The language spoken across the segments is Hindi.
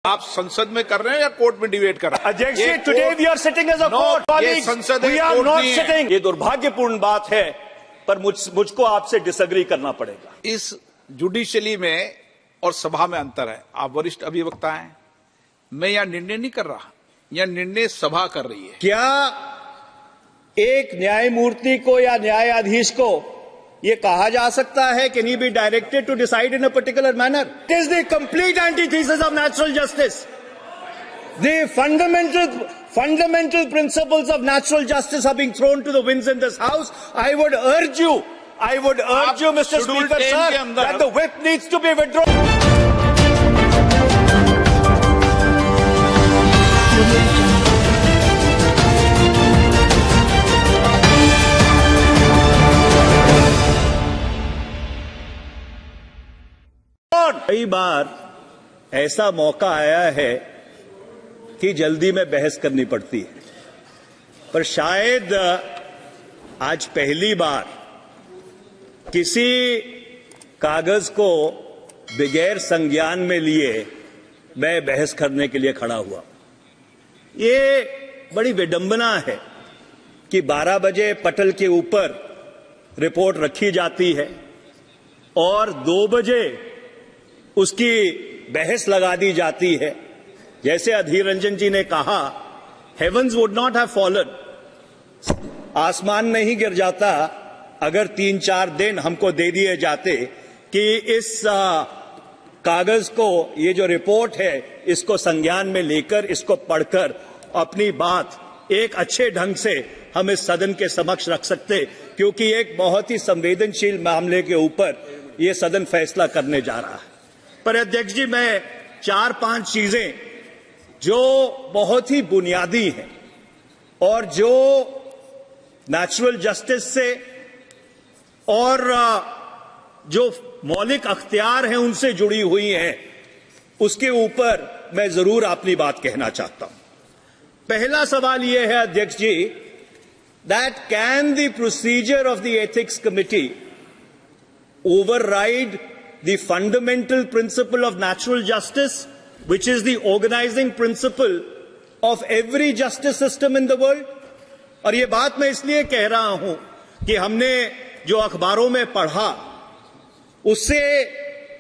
आप संसद में कर रहे हैं या कोर्ट में डिबेट कर रहे हैं? अध्यक्ष ji, today we are sitting as a court colleagues, संसद वी आर कोर्ट नॉट नहीं है। सिटिंग। ये दुर्भाग्यपूर्ण बात है, पर मुझको आपसे डिसएग्री करना पड़ेगा। इस जुडिशली में और सभा में अंतर है। आप वरिष्ठ अभिवक्ता हैं, मैं यहां निर्णय नहीं कर रहा, यह निर्णय सभा कर रही है। क्या एक न्यायमूर्ति को या न्यायाधीश को ये कहा जा सकता है can he be directed to decide in a particular manner? It is the complete antithesis of natural justice. The fundamental principles of natural justice are being thrown to the winds in this house. I would urge you, Mr. Speaker, sir, that the whip needs to be withdrawn. कई बार ऐसा मौका आया है कि जल्दी में बहस करनी पड़ती है, पर शायद आज पहली बार किसी कागज को बगैर संज्ञान में लिए मैं बहस करने के लिए खड़ा हुआ। ये बड़ी विडंबना है कि 12 बजे पटल के ऊपर रिपोर्ट रखी जाती है और 2 बजे उसकी बहस लगा दी जाती है। जैसे अधीर रंजन जी ने कहा, heavens would not have fallen, आसमान नहीं गिर जाता अगर 3-4 दिन हमको दे दिए जाते कि इस कागज को, ये जो रिपोर्ट है, इसको संज्ञान में लेकर, इसको पढ़कर अपनी बात एक अच्छे ढंग से हम इस सदन के समक्ष रख सकते, क्योंकि एक बहुत ही संवेदनशील मामले के ऊपर ये सदन फैसला करने जा रहा है। पर अध्यक्ष जी, मैं 4-5 चीजें जो बहुत ही बुनियादी हैं और जो नेचुरल जस्टिस से और जो मौलिक अख्तियार हैं उनसे जुड़ी हुई हैं, उसके ऊपर मैं जरूर अपनी बात कहना चाहता हूं। पहला सवाल यह है अध्यक्ष ji, that can the procedure of the ethics committee override the fundamental principle of natural justice, which is the organizing principle of every justice system in the world? और ये बात मैं इसलिए कह रहा हूं कि हमने जो अखबारों में पढ़ा उससे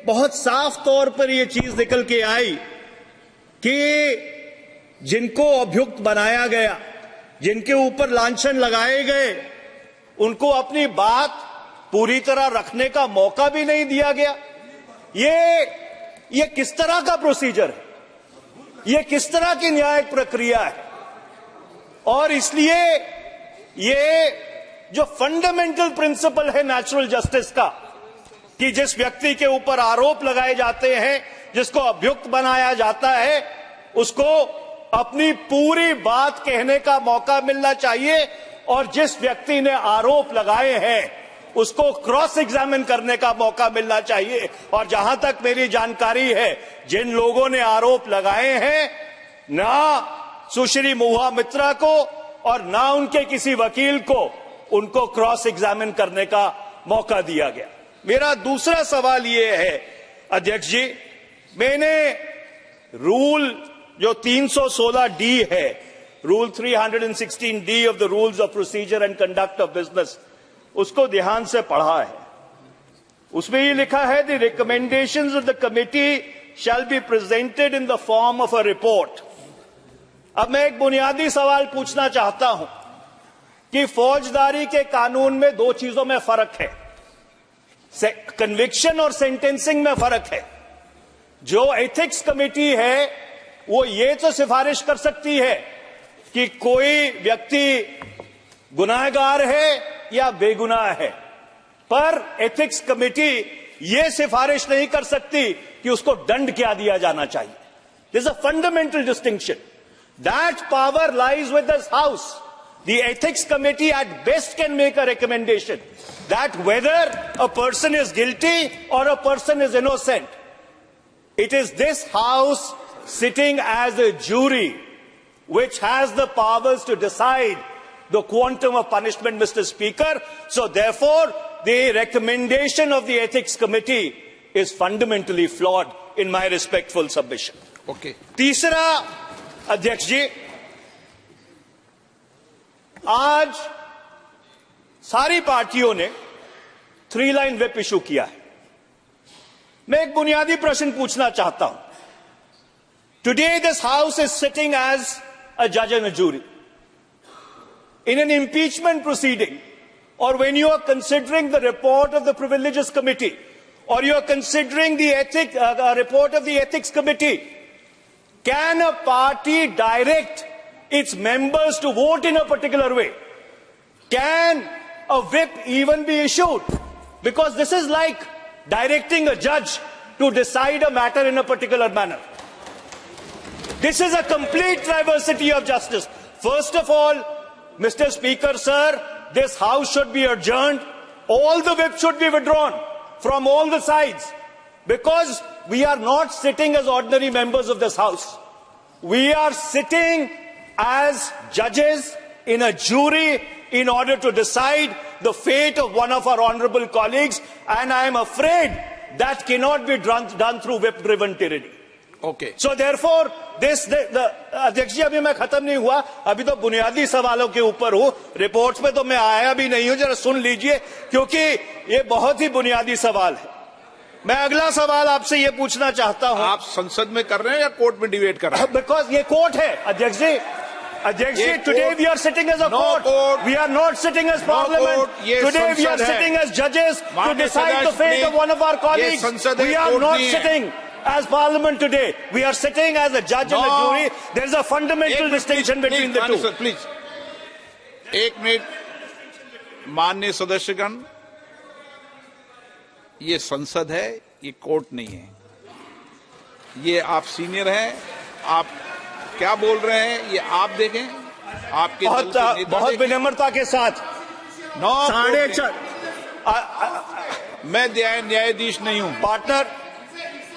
बहुत साफ तौर पर यह चीज निकल के आई कि जिनको अभियुक्त बनाया गया, जिनके ऊपर लांछन लगाए गए, उनको अपनी बात पूरी तरह रखने का मौका भी नहीं दिया गया। ये किस तरह का प्रोसीजर है? ये किस तरह की न्यायिक प्रक्रिया है? और इसलिए ये जो फंडामेंटल प्रिंसिपल है नेचुरल जस्टिस का, कि जिस व्यक्ति के ऊपर आरोप लगाए जाते हैं, जिसको अभियुक्त बनाया जाता है, उसको अपनी पूरी बात कहने का मौका मिलना चाहिए, और जिस व्यक्ति ने आरोप लगाए हैं उसको क्रॉस एग्जामिन करने का मौका मिलना चाहिए। और जहां तक मेरी जानकारी है, जिन लोगों ने आरोप लगाए हैं, ना सुश्री महुआ मित्रा को और ना उनके किसी वकील को उनको क्रॉस एग्जामिन करने का मौका दिया गया। मेरा दूसरा सवाल यह है अध्यक्ष जी, मैंने रूल जो 316D है, rule 316D of the rules of procedure and conduct of business, उसको ध्यान से पढ़ा है। उसमें ये लिखा है, the recommendations of the committee shall be presented in the form of a report. अब मैं एक बुनियादी सवाल पूछना चाहता हूं कि फौजदारी के कानून में 2 चीजों में फर्क है, कन्विक्शन और सेंटेंसिंग में फर्क है। जो एथिक्स कमिटी है वो ये तो सिफारिश कर सकती है कि कोई व्यक्ति गुनाहगार है या बेगुनाह है, पर एथिक्स कमेटी यह सिफारिश नहीं कर सकती कि उसको दंड क्या दिया जाना चाहिए। This is a fundamental distinction. That power lies with this house. The ethics committee at best can make a recommendation that whether a person is guilty or a person is innocent. It is this house sitting as a jury which has the powers to decide the quantum of punishment, Mr. Speaker. So therefore, the recommendation of the Ethics Committee is fundamentally flawed in my respectful submission. Okay. तीसरा, अध्यक्ष जी, आज सारी पार्टियों ने 3 लाइन व्हिप इशू किया है। मैं एक बुनियादी प्रश्न पूछना चाहता हूं। Today this house is sitting as a जज and a jury in an impeachment proceeding, or when you are considering the report of the Privileges Committee, or you are considering the report of the Ethics Committee, can a party direct its members to vote in a particular way? Can a whip even be issued? Because this is like directing a judge to decide a matter in a particular manner. This is a complete travesty of justice. First of all, Mr. Speaker, sir, this House should be adjourned. All the whips should be withdrawn from all the sides, because we are not sitting as ordinary members of this House. We are sitting as judges in a jury in order to decide the fate of one of our honorable colleagues, and I am afraid that cannot be done through whip-driven tyranny. Okay. So therefore, अध्यक्ष जी, अभी मैं खत्म नहीं हुआ, अभी तो बुनियादी सवालों के ऊपर हूं, रिपोर्ट्स पे तो मैं आया भी नहीं हूं, जरा सुन लीजिए, क्योंकि ये बहुत ही बुनियादी सवाल है। मैं अगला सवाल आपसे ये पूछना चाहता हूं। आप संसद में कर रहे हैं या कोर्ट में डिबेट कर रहे हैं? बिकॉज ये कोर्ट है, अध्यक्ष जी। अध्यक्ष ji, today we are sitting as a court, we are not sitting as Parliament. Today we are sitting as जजेस to decide the fate of one of our colleagues. We are not sitting as Parliament today. We are sitting as a judge and a jury. There is a fundamental distinction between the two. Sir, please. एक मिनट, माननीय सदस्यगण, ये संसद है, ये कोर्ट नहीं है। ये आप सीनियर हैं, आप क्या बोल रहे हैं ये आप देखें। आपके बहुत विनम्रता के साथ 4:30 मैं न्यायाधीश नहीं हूं पार्टनर।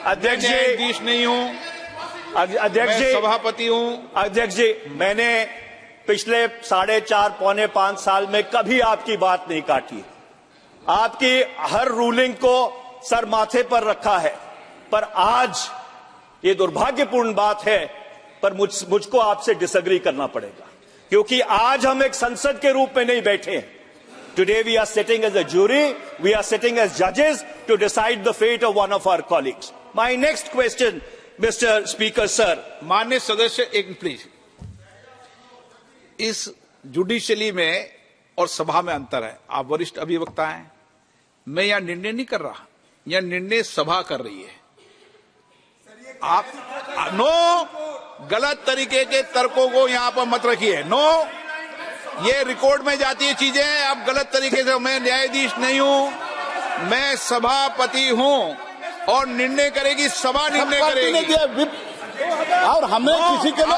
अध्यक्ष जी, न्यायाधीश नहीं हूं, अध्यक्ष जी, सभापति हूं। अध्यक्ष जी, मैंने पिछले 4.5 पौने 5 साल में कभी आपकी बात नहीं काटी। आपकी हर रूलिंग को सर माथे पर रखा है, पर आज ये दुर्भाग्यपूर्ण बात है, पर मुझको आपसे डिसएग्री करना पड़ेगा, क्योंकि आज हम एक संसद के रूप में नहीं बैठे हैं। Today we are sitting as a jury, we are sitting as judges to decide the fate of one of our colleagues. My next question, Mr. Speaker, sir. माननीय सदस्य, एक प्लीज। इस जुडिशली में और सभा में अंतर है। आप वरिष्ठ अभिवक्ता हैं, मैं यहां निर्णय नहीं कर रहा, यह निर्णय सभा कर रही है। आप नो, गलत तरीके के तर्कों को यहां पर मत रखिए। नो, ये रिकॉर्ड में जाती है चीजें, अब गलत तरीके से। मैं न्यायाधीश नहीं हूं, मैं सभापति हूं, और निर्णय करेगी सभा, निर्णय करेगी। और हमने किसी के लिए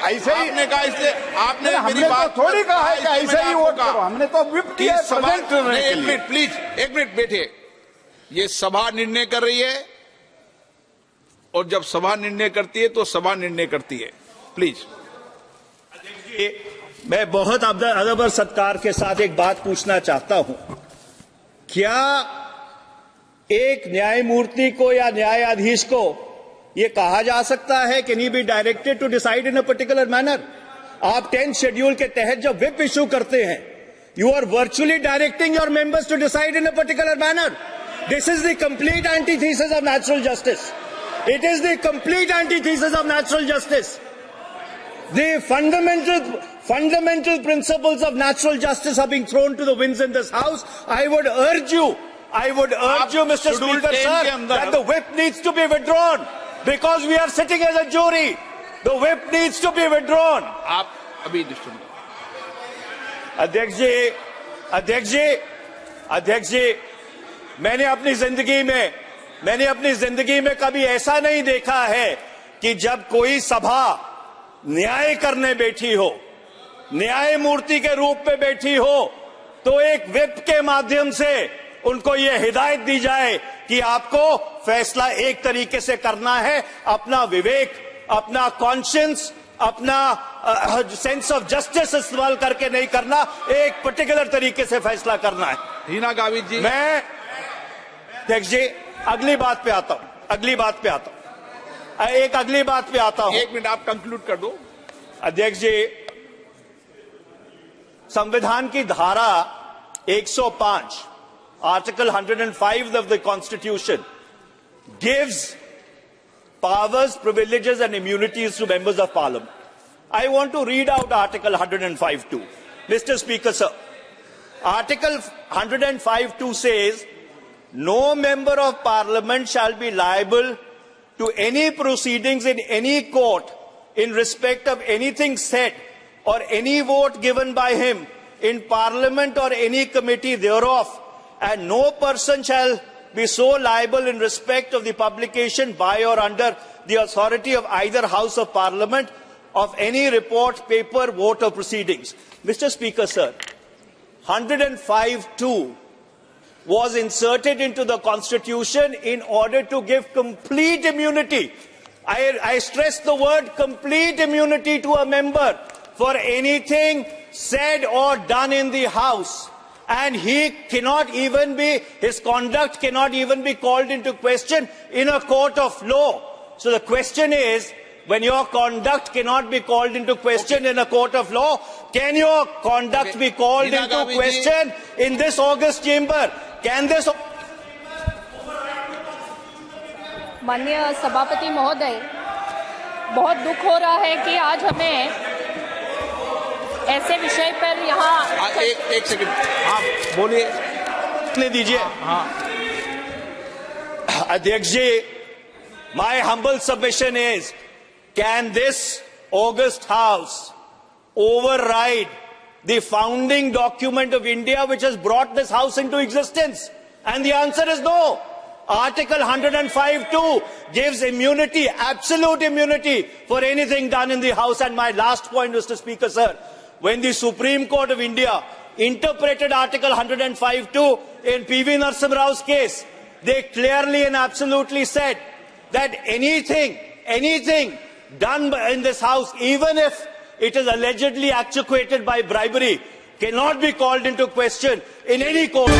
ऐसे ही आपने कहा, इसलिए आपने मेरी बात तो थोड़ी कहा है कि ऐसे ही वोट करो। हमने तो व्हिप किया है प्रेजेंट करने के लिए। एक मिनट प्लीज, एक मिनट बैठिए। ये सभा निर्णय कर रही है, और जब सभा निर्णय करती है तो सभा निर्णय करती है। प्लीज। मैं बहुत अदब और सत्कार के साथ एक बात पूछना चाहता हूं। क्या एक न्यायमूर्ति को या न्यायाधीश को यह कहा जा सकता है कि नहीं be directed to decide in a particular manner? आप 10th शेड्यूल के तहत जब व्हिप इशू करते हैं, you are virtually directing your members to decide in a particular manner. This is the complete antithesis of natural justice. It is the complete antithesis of natural justice. The fundamental principles of natural justice are being thrown to the winds in this House. I would urge you, Mr. Speaker, sir, that the whip needs to be withdrawn, because we are sitting as a jury. The whip needs to be withdrawn. आप अभी सुन। अध्यक्ष जी, मैंने अपनी जिंदगी में कभी ऐसा नहीं देखा है कि जब कोई सभा न्याय करने बैठी हो, न्यायमूर्ति के रूप में बैठी हो, तो एक व्हिप के माध्यम से उनको यह हिदायत दी जाए कि आपको फैसला एक तरीके से करना है, अपना विवेक, अपना कॉन्शियंस, अपना सेंस ऑफ जस्टिस इस्तेमाल करके नहीं करना, एक पर्टिकुलर तरीके से फैसला करना है। हीना गावित जी, मैं अध्यक्ष जी अगली बात पे आता हूं। एक अगली बात पे आता हूं। 1 मिनट आप कंक्लूड कर दो। अध्यक्ष जी, संविधान की धारा 105, article 105 of the Constitution gives powers, privileges and immunities to members of Parliament. I want to read out Article 105(2). Mr. Speaker, sir, Article 105(2) says, no member of Parliament shall be liable to any proceedings in any court in respect of anything said or any vote given by him in Parliament or any committee thereof, and no person shall be so liable in respect of the publication by or under the authority of either House of Parliament of any report, paper, vote or proceedings. Mr. Speaker, sir, 105(2) was inserted into the Constitution in order to give complete immunity. I stress the word complete immunity to a member for anything said or done in the House. And he cannot even be, his conduct cannot even be called into question in a court of law. So the question is, when your conduct cannot be called into question in a court of law, can your conduct be called into question in this August chamber? Can this... माननीय सभापति महोदय, बहुत दुख हो रहा है कि आज हमें ऐसे विषय पर यहाँ एक सेकंड, हाँ बोलिए। ने दीजिए। अध्यक्ष जी, my humble submission is, can this August House override the founding document of India which has brought this House into existence? And the answer is no. Article 105(2) gives immunity, absolute immunity for anything done in the House. And my last point, Mr. Speaker, sir, when the Supreme Court of India interpreted Article 105(2) in P.V. Narasimha Rao's case, they clearly and absolutely said that anything done in this House, even if it is allegedly actuated by bribery, cannot be called into question in any court.